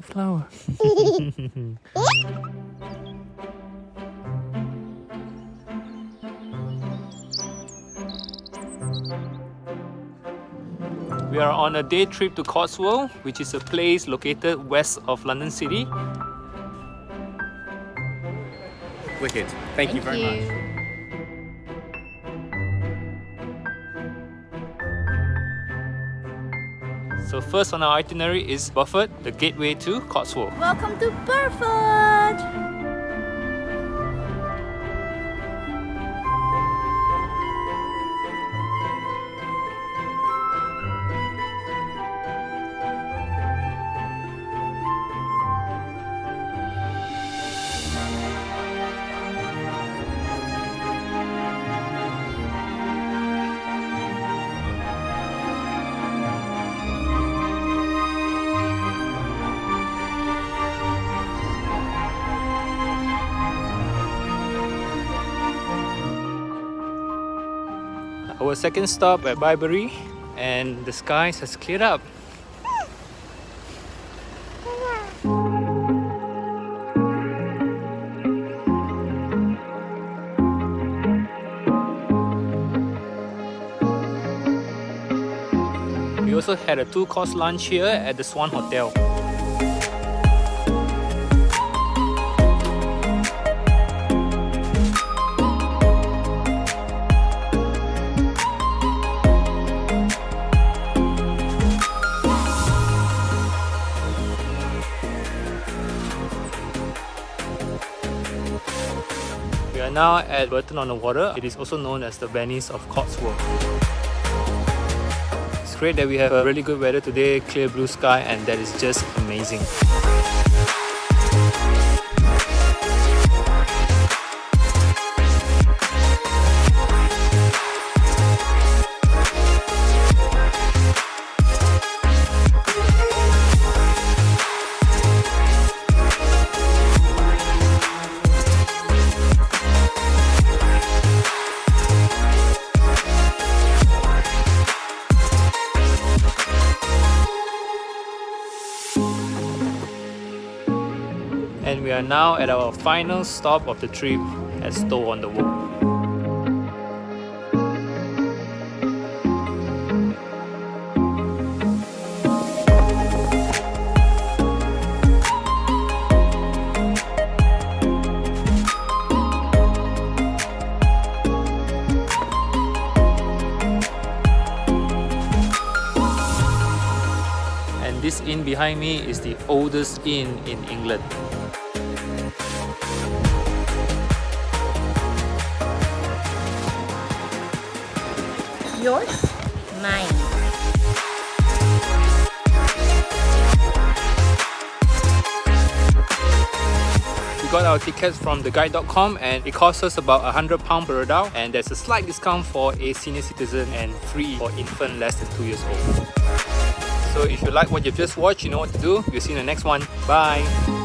Big flower. We are on a day trip to Cotswold, which is a place located west of London City. Wicked. Thank you very much. So first on our itinerary is Burford, the gateway to Cotswold. Welcome to Burford! Our second stop at Bibury, and the skies has cleared up. We also had a 2-course lunch here at the Swan Hotel. We are now at Bourton-on-the-Water. It is also known as the Venice of Cotswold. It's great that we have a really good weather today, clear blue sky, and that is just amazing. And we are now at our final stop of the trip at Stow-on-the-Wold. And this inn behind me is the oldest inn in England. Yours? Mine. We got our tickets from theguide.com and it cost us about £100 per adult, and there's a slight discount for a senior citizen and free for infant less than 2 years old. So if you like what you've just watched, you know what to do. We'll see you in the next one. Bye!